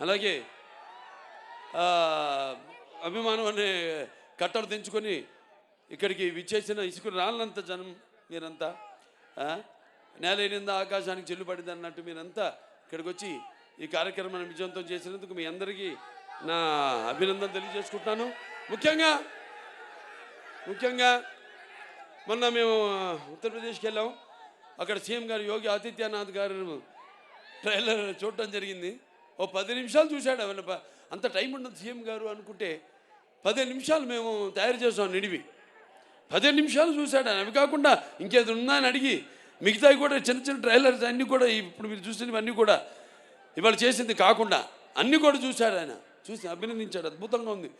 అలాగే అభిమానం అనే కట్టలు తెంచుకొని ఇక్కడికి విచ్చేసిన ఇసుకు రాళ్ళంత జనం మీరంతా, నేలైనంద ఆకాశానికి చెల్లుపడింది అన్నట్టు మీరంతా ఇక్కడికి వచ్చి ఈ కార్యక్రమాన్ని విజయవంతం చేసినందుకు మీ అందరికీ నా అభినందన తెలియజేసుకుంటున్నాను. ముఖ్యంగా మొన్న మేము ఉత్తరప్రదేశ్కి వెళ్ళాం. అక్కడ సీఎం గారు యోగి ఆదిత్యనాథ్ గారు ట్రైలర్ చూడటం జరిగింది. ఓ 10 నిమిషాలు చూశాడు. అంత టైం ఉండదు సీఎం గారు అనుకుంటే 15 నిమిషాలు మేము తయారు చేసాం నిడివి. 15 నిమిషాలు చూశాడు. అవి కాకుండా ఇంకేది ఉందా అని అడిగి మిగతావి కూడా చిన్న చిన్న ట్రైలర్స్ అన్నీ కూడా ఇప్పుడు మీరు చూసినవన్నీ కూడా ఇవాళ చేసింది కాకుండా అన్నీ కూడా చూశాడు. ఆయన చూసి అభినందించాడు. అద్భుతంగా ఉంది.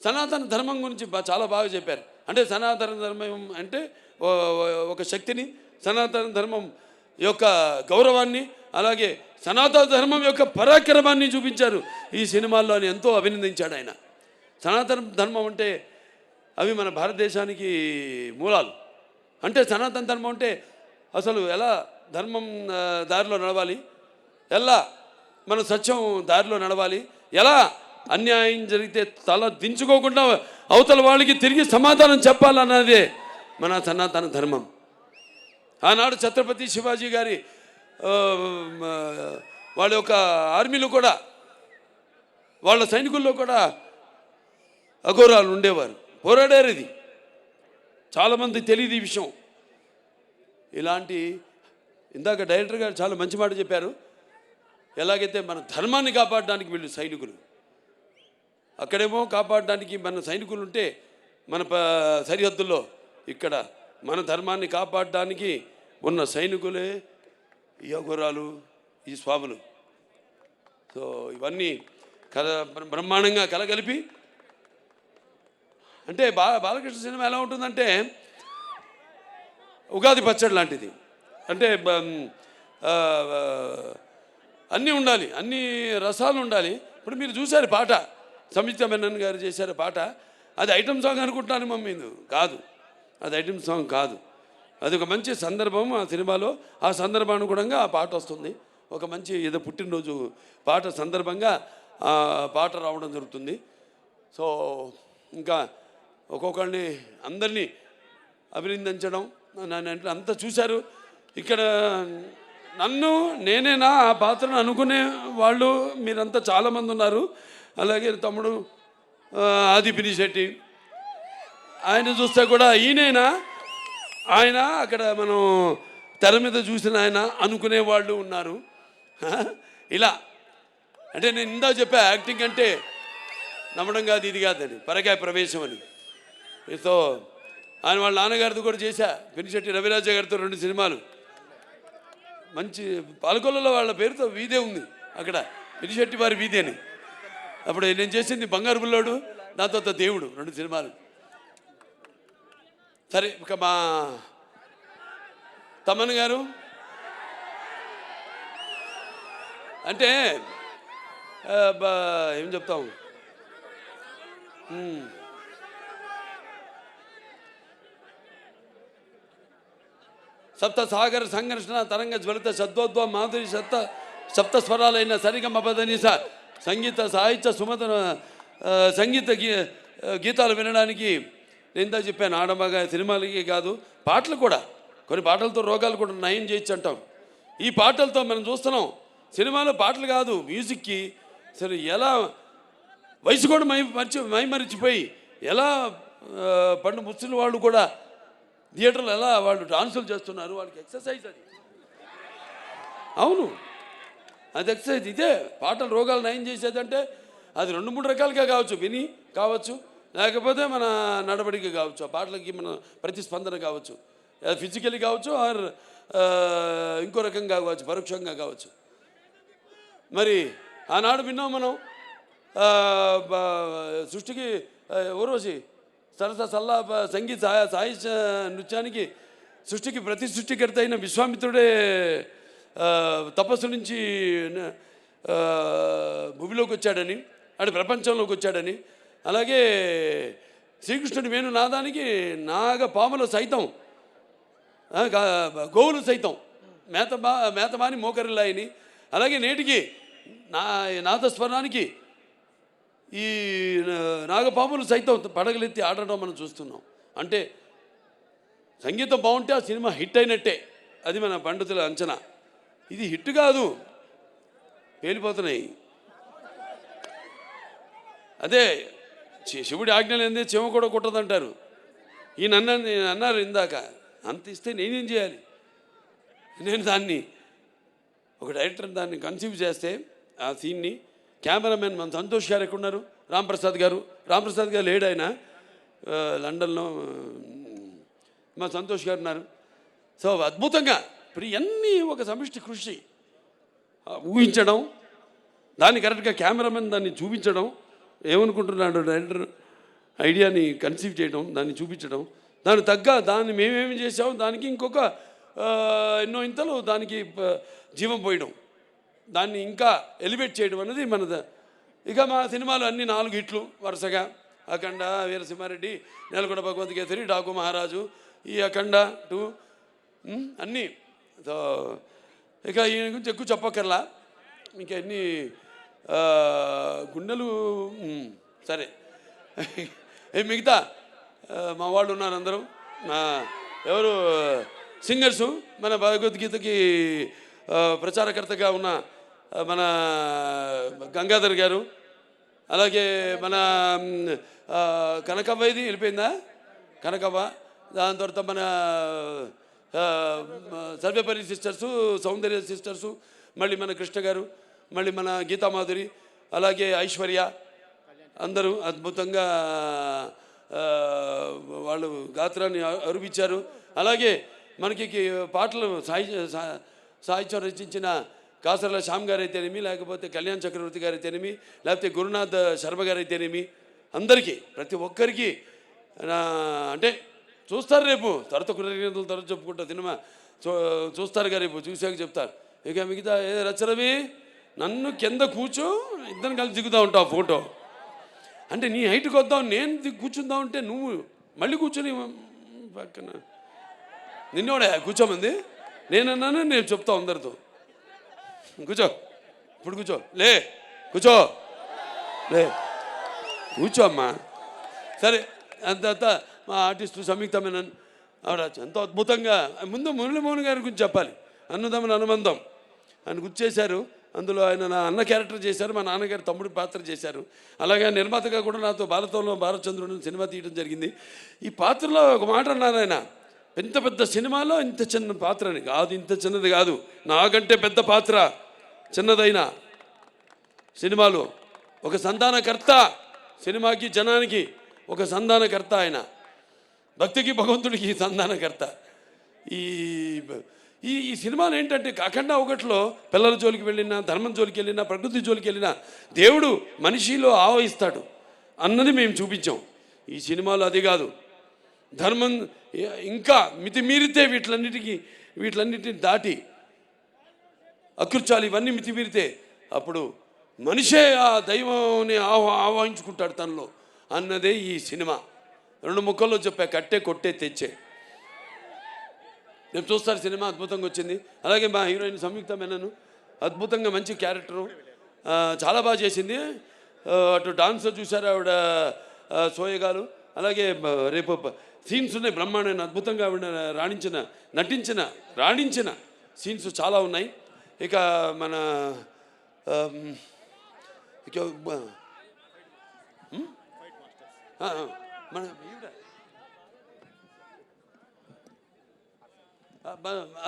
సనాతన ధర్మం గురించి చాలా బాగా చెప్పారు. అంటే సనాతన ధర్మం అంటే ఒక శక్తిని, సనాతన ధర్మం యొక్క గౌరవాన్ని, అలాగే సనాతన ధర్మం యొక్క పరాక్రమాన్ని చూపించారు ఈ సినిమాల్లో అని ఎంతో అభినందించాడు ఆయన. సనాతన ధర్మం అంటే అవి మన భారతదేశానికి మూలాలు. అంటే సనాతన ధర్మం అంటే అసలు ఎలా ధర్మం దారిలో నడవాలి, ఎలా మన సత్యం దారిలో నడవాలి, ఎలా అన్యాయం జరిగితే తల దించుకోకుండా అవతల వాళ్ళకి తిరిగి సమాధానం చెప్పాలన్నదే మన సనాతన ధర్మం. ఆనాడు ఛత్రపతి శివాజీ గారి వాళ్ళ యొక్క ఆర్మీలో కూడా, వాళ్ళ సైనికుల్లో కూడా అఘోరాలు ఉండేవారు, పోరాడారు. ఇది చాలామంది తెలియదు ఈ విషయం. ఇలాంటి ఇందాక డైరెక్టర్ గారు చాలా మంచి మాట చెప్పారు. ఎలాగైతే మన ధర్మాన్ని కాపాడడానికి వీళ్ళు సైనికులు, అక్కడేమో కాపాడడానికి మన సైనికులు ఉంటే మన సరిహద్దుల్లో, ఇక్కడ మన ధర్మాన్ని కాపాడడానికి ఉన్న సైనికులే ఈ అఘోరాలు, ఈ స్వాములు. సో ఇవన్నీ బ్రహ్మాండంగా కలగలిపి, అంటే బాలకృష్ణ సినిమా ఎలా ఉంటుందంటే ఉగాది పచ్చడి లాంటిది. అంటే అన్నీ ఉండాలి, అన్ని రసాలు ఉండాలి. ఇప్పుడు మీరు చూశారు పాట, సంయుక్త మెనన్ గారు చేశారు పాట. అది ఐటమ్ సాంగ్ అనుకుంటున్నాను మమ్మీ, కాదు, అది ఐటమ్ సాంగ్ కాదు. అది ఒక మంచి సందర్భం ఆ సినిమాలో. ఆ సందర్భానుగుణంగా ఆ పాట వస్తుంది. ఒక మంచి ఏదో పుట్టినరోజు పాట సందర్భంగా ఆ పాట రావడం జరుగుతుంది. సో ఇంకా ఒక్కొక్కరిని అందరినీ అభినందించడం, నన్ను అంతా చూశారు. ఇక్కడ నేనేనా ఆ పాత్రను అనుకునే వాళ్ళు మీరంతా చాలామంది ఉన్నారు. అలాగే తమ్ముడు ఆది పినిశెట్టి, ఆయన చూస్తే కూడా ఈయనైనా ఆయన అక్కడ మనం తెర మీద చూసిన ఆయన అనుకునే వాళ్ళు ఉన్నారు. ఇలా అంటే నేను ఇందా చెప్పా, యాక్టింగ్ అంటే నమ్మడం కాదు, ఇది కాదని, పరకాయ ప్రవేశం అని. సో ఆయన వాళ్ళ నాన్నగారితో కూడా చేశా, పినిశెట్టి రవిరాజ గారితో 2 సినిమాలు. మంచి పాలకొల్లలో వాళ్ళ పేరుతో వీధే ఉంది అక్కడ, పినిశెట్టి వారి వీధి అని. అప్పుడు నేను చేసింది బంగారు బుల్లోడు, దాంతో దేవుడు, 2 సినిమాలు. సరే, ఇక మా తమన్ గారు అంటే ఏం చెప్తాం, సప్త సాగర సంఘర్షణ తరంగ జ్వలిత శబ్దోద్భవ మాధురి సప్త స్వరాలైన సరిగమ పదనిస సంగీత సాహిత్య సుమధుర సంగీత గీతాలు వినడానికి నేను ఇందా చెప్పాను. ఆడమగా సినిమాలకి కాదు, పాటలు కూడా, కొన్ని పాటలతో రోగాలు కూడా నయం చేయొచ్చు అంటాం. ఈ పాటలతో మనం చూస్తున్నాం. సినిమాలో పాటలు కాదు, మ్యూజిక్కి సరే ఎలా వయసు కూడా మైమరిచిపోయి ఎలా పండు ముస్లిం వాళ్ళు కూడా థియేటర్లో ఎలా వాళ్ళు డాన్సులు చేస్తున్నారు. వాళ్ళకి ఎక్సర్సైజ్ అది. అవును, అది ఎక్సర్సైజ్. ఇదే పాటలు రోగాలు నయం చేసేదంటే అది 2-3 రకాలుగా కావచ్చు. విని కావచ్చు, లేకపోతే మన నడవడిక కావచ్చు, ఆ పాటలకి మన ప్రతిస్పందన కావచ్చు, ఫిజికల్లీ కావచ్చు, ఆర్ ఇంకో రకంగా కావచ్చు, పరోక్షంగా కావచ్చు. మరి ఆనాడు విన్నాం మనం సృష్టికి ఊర్వశి సరస సల్లా సంగీత సాహిత్య నృత్యానికి సృష్టికి ప్రతి సృష్టికర్త అయిన విశ్వామిత్రుడే తపస్సు నుంచి భూమిలోకి వచ్చాడని, అటు ప్రపంచంలోకి వచ్చాడని, అలాగే శ్రీకృష్ణుడి వేణునాదానికి నాగపాములు సైతం, గోవులు సైతం మేతమాని మోకరిల్లాయని, అలాగే నేటికి నాదస్వరానికి ఈ నాగపాములు సైతం పడగలెత్తి ఆడడం మనం చూస్తున్నాం. అంటే సంగీతం బాగుంటే ఆ సినిమా హిట్ అయినట్టే, అది మన పండితుల అంచనా. ఇది హిట్ కాదు, పేలిపోతున్నాయి. అదే శివుడి ఆజ్ఞలు ఏంది, చెమ కూడా కుట్టదంటారు. ఈయన అన్నారు ఇందాక, అంత ఇస్తే నేనేం చేయాలి? నేను దాన్ని ఒక డైరెక్టర్ దాన్ని కన్సీవ్ చేస్తే ఆ సీన్ని, కెమెరామెన్ మన సంతోష్ గారు ఎక్కడున్నారు, రాంప్రసాద్ గారు లేడు, ఆయన లండన్లో మా సంతోష్ గారు ఉన్నారు. సో అద్భుతంగా ఇప్పుడు ఇవన్నీ ఒక సమిష్టి కృషి, ఊహించడం, దాన్ని కరెక్ట్గా కెమెరామెన్ దాన్ని చూపించడం, ఏమనుకుంటున్నాడు డైరెక్టర్ ఐడియాని కన్సీవ్ చేయడం, దాన్ని చూపించడం, దానికి తగ్గ దాన్ని మేమేమి చేసాము దానికి ఇంకొక ఎన్నో ఇంతలు దానికి జీవం పోయడం, దాన్ని ఇంకా ఎలివేట్ చేయడం అనేది మనది. ఇక మా సినిమాలు అన్నీ 4 హిట్లు వరుసగా, అఖండ, వీరసింహారెడ్డి, నేలకొండ భగవంత్ కేసరి, డాకు మహారాజు, ఈ అఖండ 2 అన్నీ. సో ఇక ఈయన గురించి ఎక్కువ చెప్పక్కర్లా, ఇంకా ఎన్ని గుండెలు సరే. మిగతా మా వాళ్ళు ఉన్నారు అందరూ, ఎవరు సింగర్సు, మన భగవద్గీతకి ప్రచారకర్తగా ఉన్న మన గంగాధర్ గారు, అలాగే మన కనకవ్వ, ఇది వెళ్ళిపోయిందా కనకవ్వ, దాని తర్వాత మన సర్వేపల్లి సిస్టర్సు, సౌందర్య సిస్టర్సు, మళ్ళీ మన కృష్ణ గారు, మళ్ళీ మన గీతామాధురి, అలాగే ఐశ్వర్య, అందరూ అద్భుతంగా వాళ్ళు గాత్రాన్ని అరుపించారు. అలాగే మనకి పాటలు సాహిత్యం రచించిన కాసర్ల శ్యామ్ గారు అయితేనేమి, లేకపోతే కళ్యాణ్ చక్రవర్తి గారు అయితేనేమి, లేకపోతే గురునాథ్ శర్మ గారు అయితేనేమి, అందరికీ ప్రతి ఒక్కరికి అంటే చూస్తారు రేపు, తర్వాత కృతజ్ఞతలు తర్వాత చెప్పుకుంటా సినిమా చూస్తారు కదా రేపు, చూసాక చెప్తారు. ఇక మిగతా రచరవి నన్ను కింద కూర్చో, ఇద్దరు కలిసి దిగుతూ ఉంటావు ఫోటో. అంటే నీ హైట్కి వద్దాం, నేను కూర్చుందాం అంటే నువ్వు మళ్ళీ కూర్చొని పక్కన నిన్నోడే కూర్చోమంది, నేనన్నాను, నేను చెప్తా అందరితో, కూర్చో ఇప్పుడు కూర్చో, కూర్చో కూర్చో అమ్మా. సరే అంత మా ఆర్టిస్టు సంయుక్త మేనన్ ఆవిడ ఎంతో అద్భుతంగా, ముందు మురళీమోహన్ గారి గురించి చెప్పాలి. అన్నదమ్ముల అనుబంధం ఆయన గుర్తు చేశారు. అందులో ఆయన నా అన్న క్యారెక్టర్ చేశారు, మా నాన్నగారు తమ్ముడి పాత్ర చేశారు. అలాగే నిర్మాతగా కూడా నాతో భారతంలో భారతచంద్రుడు సినిమా తీయడం జరిగింది. ఈ పాత్రలో ఒక మాట అన్నారు ఆయన, పెద్ద పెద్ద సినిమాలో ఇంత చిన్న పాత్రని కాదు, ఇంత చిన్నది కాదు, నాకంటే పెద్ద పాత్ర చిన్నదైన సినిమాలో ఒక సంధానకర్త, సినిమాకి జనానికి ఒక సంధానకర్త, ఆయన భక్తికి భగవంతుడికి సంధానకర్త. ఈ ఈ సినిమాలు ఏంటంటే అఖండ 1లో పిల్లల జోలికి వెళ్ళినా, ధర్మం జోలికి వెళ్ళినా, ప్రకృతి జోలికి వెళ్ళినా దేవుడు మనిషిలో ఆవహిస్తాడు అన్నది మేము చూపించాం. ఈ సినిమాలో అది కాదు, ధర్మం ఇంకా మితిమీరితే వీటిలన్నిటిని దాటి అకృత్యాలు ఇవన్నీ మితిమీరితే అప్పుడు మనిషే ఆ దైవాన్ని ఆవాహించుకుంటాడు తనలో అన్నదే ఈ సినిమా. 2 ముక్కల్లో చెప్పా, కట్టే కొట్టే తెచ్చే. నేను చూస్తారు సినిమా అద్భుతంగా వచ్చింది. అలాగే మా హీరోయిన్ సంయుక్త మేనన్ అద్భుతంగా మంచి క్యారెక్టరు, చాలా బాగా చేసింది. అటు డాన్స్ చూశారు ఆవిడ సోయగాలు. అలాగే రేపు సీన్స్ ఉన్నాయి బ్రహ్మాండమైన, అద్భుతంగా ఆవిడ రాణించిన సీన్స్ చాలా ఉన్నాయి. ఇక మన మన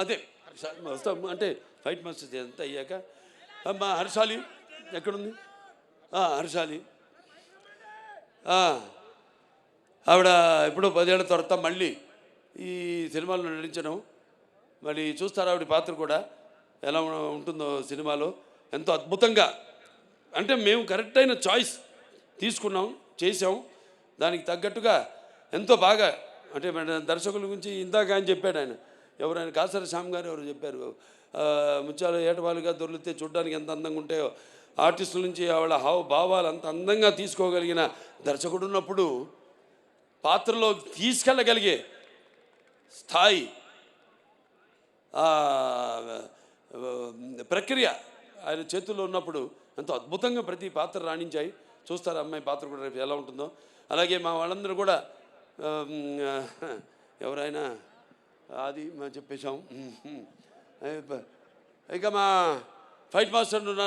అదే వస్తాం అంటే ఫైట్ మాస్టర్స్ అంతా అయ్యాక మా హర్షాలి ఎక్కడుంది, హర్షాలి ఆవిడ ఎప్పుడో 10 ఏళ్ల తర్వాత మళ్ళీ ఈ సినిమాలో నటించడం, మళ్ళీ చూస్తారు ఆవిడ పాత్ర కూడా ఎలా ఉంటుందో సినిమాలో. ఎంతో అద్భుతంగా, అంటే మేము కరెక్ట్ అయిన చాయిస్ తీసుకున్నాం, చేసాం, దానికి తగ్గట్టుగా ఎంతో బాగా. అంటే దర్శకుల గురించి ఇందాక ఆయన చెప్పాడు, ఆయన కాసర శ్యామ్ గారు ఎవరు చెప్పారు, ముత్యాలు ఏటవాలుగా దొరికితే చూడడానికి ఎంత అందంగా ఉంటాయో, ఆర్టిస్టుల నుంచి ఆవిడ భావాలు అంత అందంగా తీసుకోగలిగిన దర్శకుడు ఉన్నప్పుడు పాత్రలో తీసుకెళ్ళగలిగే స్థాయి ప్రక్రియ ఆయన చేతుల్లో ఉన్నప్పుడు ఎంతో అద్భుతంగా ప్రతి పాత్ర రాణించాయి. చూస్తారు అమ్మాయి పాత్ర కూడా రేపు ఎలా ఉంటుందో. అలాగే మా వాళ్ళందరూ కూడా ఎవరైనా అది చెప్పేశాం. ఇక మా ఫైట్ మాస్టర్